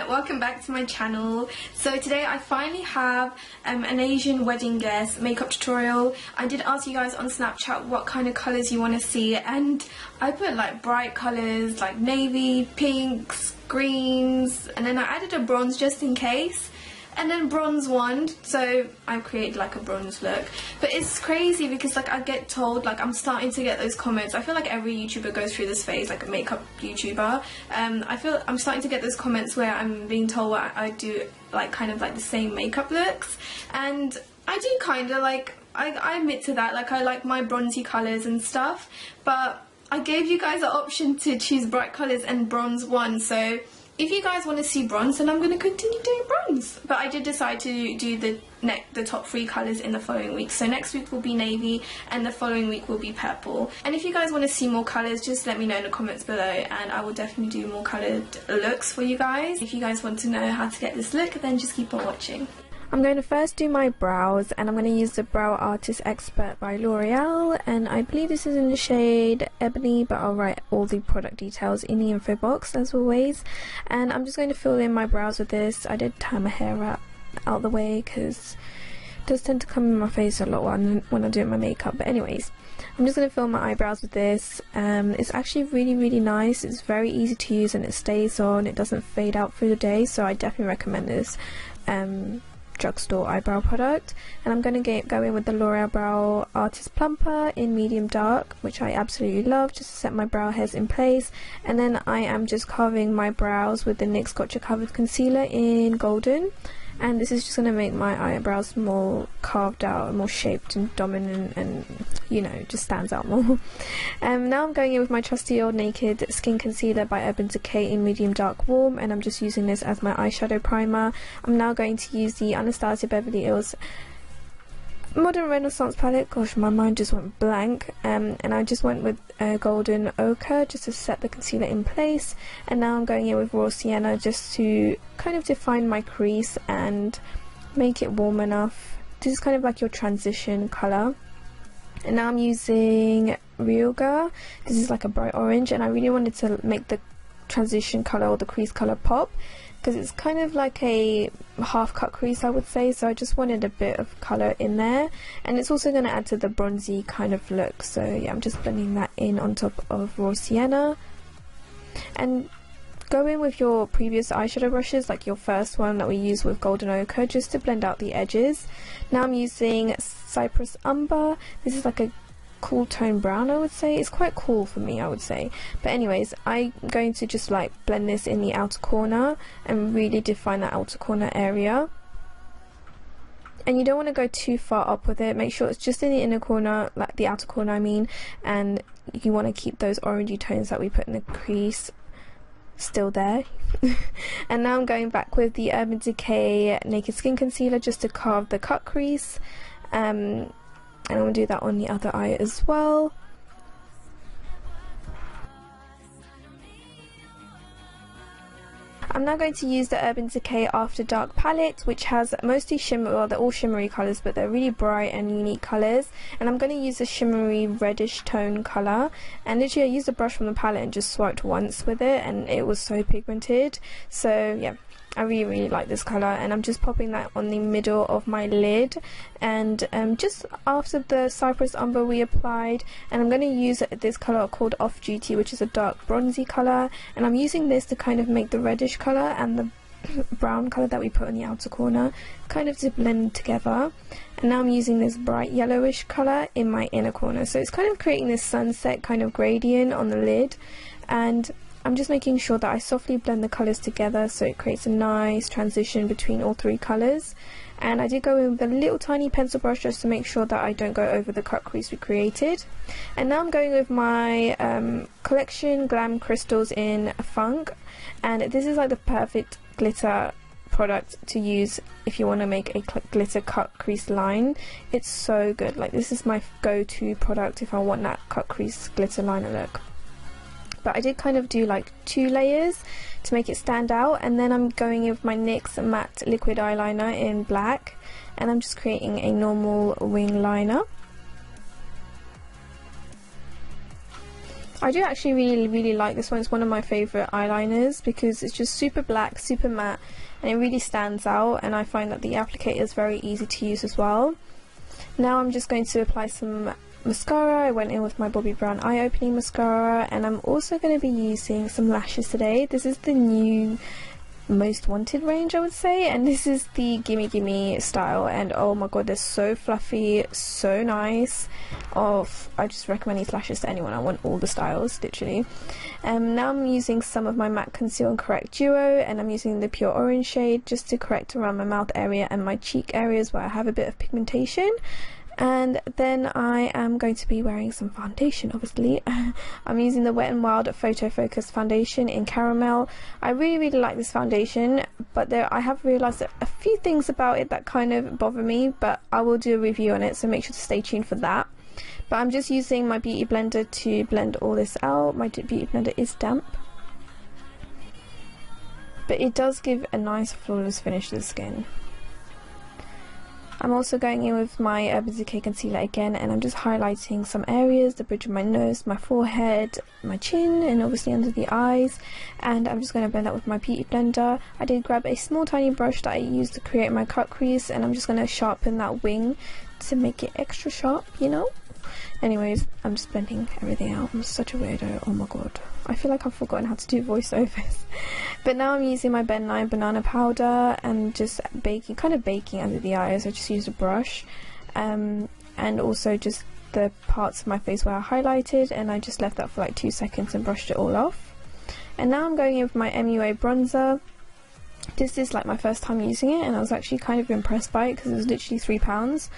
welcome back to my channel. So today I finally have an Asian wedding guest makeup tutorial. I did ask you guys on Snapchat what kind of colours you want to see, and I put like bright colours like navy, pinks, greens, and then I added a bronze just in case. And then bronze wand, so I've created like a bronze look. But it's crazy because like I get told, like I'm starting to get those comments. I feel like every YouTuber goes through this phase, like a makeup YouTuber. I feel I'm starting to get those comments where I'm being told I do like kind of like the same makeup looks. And I do kind of like, I admit to that, like I like my bronzy colours and stuff. But I gave you guys the option to choose bright colours and bronze one, so if you guys want to see bronze, then I'm going to continue doing bronze. But I did decide to do the top 3 colours in the following week. So next week will be navy and the following week will be purple. And if you guys want to see more colours, just let me know in the comments below and I will definitely do more coloured looks for you guys. If you guys want to know how to get this look, then just keep on watching. I'm going to first do my brows, and I'm going to use the Brow Artist Expert by L'Oreal, and I believe this is in the shade Ebony, but I'll write all the product details in the info box as always. And I'm just going to fill in my brows with this. I did tie my hair out the way because it does tend to come in my face a lot when I'm doing my makeup. But anyways, I'm just going to fill my eyebrows with this. It's actually really nice. It's very easy to use and it stays on. It doesn't fade out through the day, so I definitely recommend this drugstore eyebrow product. And I'm going to go in with the L'Oreal Brow Artist Plumper in medium dark, which I absolutely love, just to set my brow hairs in place. And then I am just carving my brows with the NYX Gotcha Covered Concealer in golden, and this is just going to make my eyebrows more carved out and more shaped and dominant, and you know, just stands out more. Now I'm going in with my trusty old Naked Skin Concealer by Urban Decay in medium dark warm, and I'm just using this as my eyeshadow primer. I'm now going to use the Anastasia Beverly Hills Modern Renaissance palette. Gosh, my mind just went blank. And I just went with golden ochre just to set the concealer in place. And now I'm going in with raw sienna just to kind of define my crease and make it warm enough. This is kind of like your transition colour. And now I'm using Ryuga. This is like a bright orange, and I really wanted to make the transition colour or the crease colour pop, because it's kind of like a half cut crease, I would say, so I just wanted a bit of colour in there, and it's also going to add to the bronzy kind of look. So yeah, I'm just blending that in on top of raw sienna. And go in with your previous eyeshadow brushes, like your first one that we used with golden ochre, just to blend out the edges. Now I'm using Cypress Umber. This is like a cool tone brown, I would say. It's quite cool for me, I would say. But anyways, I'm going to just like blend this in the outer corner and really define that outer corner area. And you don't want to go too far up with it. Make sure it's just in the inner corner, like the outer corner I mean, and you want to keep those orangey tones that we put in the crease still there. And now I'm going back with the Urban Decay Naked Skin Concealer just to carve the cut crease. And I'm going to do that on the other eye as well. I'm now going to use the Urban Decay After Dark palette, which has mostly shimmer, well, they're all shimmery colours, but they're really bright and unique colours. And I'm going to use a shimmery reddish tone colour. And literally I used a brush from the palette and just swiped once with it, and it was so pigmented. So yeah, I really like this colour, and I'm just popping that on the middle of my lid, and just after the Cypress Umber we applied. And I'm going to use this colour called Off Duty, which is a dark bronzy colour, and I'm using this to kind of make the reddish colour and the brown colour that we put on the outer corner kind of to blend together. And now I'm using this bright yellowish colour in my inner corner, so it's kind of creating this sunset kind of gradient on the lid. And I'm just making sure that I softly blend the colours together so it creates a nice transition between all 3 colours. And I did go in with a little tiny pencil brush just to make sure that I don't go over the cut crease we created. And now I'm going with my collection Glam Crystals in Funk, and this is like the perfect glitter product to use if you want to make a glitter cut crease line. It's so good. Like, this is my go-to product if I want that cut crease glitter liner look. But I did kind of do like 2 layers to make it stand out, and then I'm going in with my NYX matte liquid eyeliner in black, and I'm just creating a normal wing liner. I do actually really like this one. It's one of my favourite eyeliners because it's just super black, super matte, and it really stands out, and I find that the applicator is very easy to use as well. Now I'm just going to apply some mascara. I went in with my Bobbi Brown eye opening mascara, and I'm also going to be using some lashes today. This is the new most wanted range, I would say, and this is the Gimme Gimme style, and oh my god, they're so fluffy, so nice. I just recommend these lashes to anyone. I want all the styles, literally. Now I'm using some of my MAC Conceal and Correct Duo, and I'm using the Pure Orange shade just to correct around my mouth area and my cheek areas where I have a bit of pigmentation. And then I am going to be wearing some foundation, obviously. I'm using the Wet n Wild Photo Focus foundation in Caramel. I really like this foundation, but I have realised a few things about it that kind of bother me, but I will do a review on it, so make sure to stay tuned for that. But I'm just using my beauty blender to blend all this out. My beauty blender is damp, but it does give a nice flawless finish to the skin. I'm also going in with my Urban Decay concealer again, and I'm just highlighting some areas, the bridge of my nose, my forehead, my chin, and obviously under the eyes. And I'm just going to blend that with my beauty blender. I did grab a small tiny brush that I used to create my cut crease, and I'm just going to sharpen that wing to make it extra sharp, you know. Anyways, I'm just blending everything out. I'm such a weirdo, oh my god. I feel like I've forgotten how to do voiceovers. But now I'm using my Ben 9 banana powder and just kind of baking under the eyes. I just used a brush, and also just the parts of my face where I highlighted, and I just left that for like 2 seconds and brushed it all off. And now I'm going in with my MUA bronzer. This is like my first time using it, and I was actually kind of impressed by it because it was literally £3.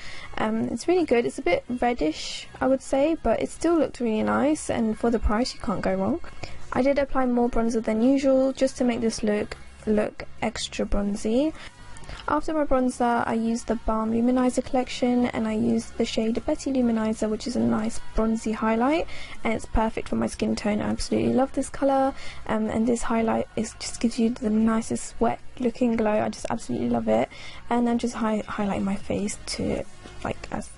It's really good. It's a bit reddish, I would say, but it still looked really nice, and for the price you can't go wrong. I did apply more bronzer than usual just to make this look extra bronzy. After my bronzer, I used the Balm Luminizer collection, and I used the shade Betty Luminizer, which is a nice bronzy highlight, and it's perfect for my skin tone. I absolutely love this colour, and this highlight just gives you the nicest wet looking glow. I just absolutely love it. And I'm just highlighting my face to like as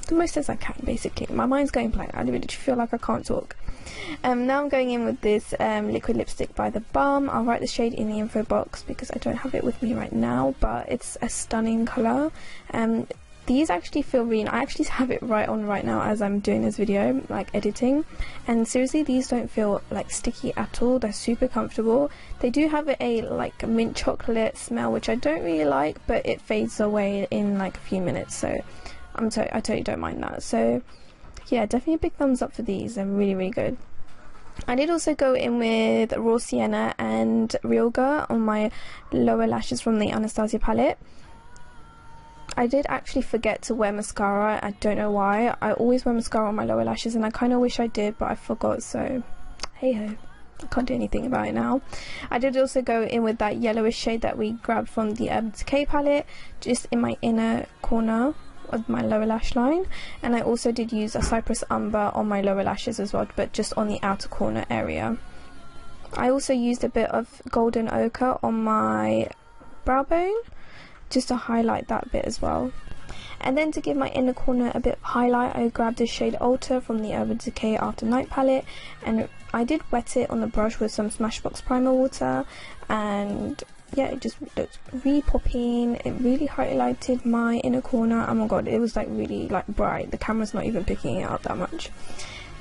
the most as I can, basically. My mind's going blank. I literally feel like I can't talk. Now I'm going in with this liquid lipstick by The Balm. I'll write the shade in the info box because I don't have it with me right now, but it's a stunning colour. These actually feel really, I actually have it right on right now as I'm doing this video, like editing, and seriously these don't feel like sticky at all. They're super comfortable. They do have a like mint chocolate smell, which I don't really like, but it fades away in like a few minutes, so I totally don't mind that. So yeah, definitely a big thumbs up for these. They're really good. I did also go in with Raw Sienna and Realga on my lower lashes from the Anastasia palette. I did actually forget to wear mascara. I don't know why. I always wear mascara on my lower lashes, and I kind of wish I did, but I forgot, so hey ho. I can't do anything about it now. I did also go in with that yellowish shade that we grabbed from the Urban Decay palette, just in my inner corner of my lower lash line, and I also did use a Cypress Umber on my lower lashes as well, but just on the outer corner area. I also used a bit of golden ochre on my brow bone just to highlight that bit as well. And then to give my inner corner a bit of highlight, I grabbed this shade Alter from the Urban Decay After Night palette, and I did wet it on the brush with some Smashbox primer water, and yeah, it just looked really popping. It really highlighted my inner corner. Oh my god, it was like really like bright. The camera's not even picking it up that much.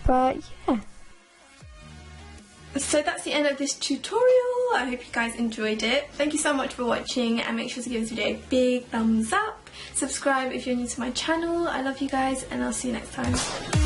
But yeah. So that's the end of this tutorial. I hope you guys enjoyed it. Thank you so much for watching, and make sure to give this video a big thumbs up. Subscribe if you're new to my channel. I love you guys, and I'll see you next time.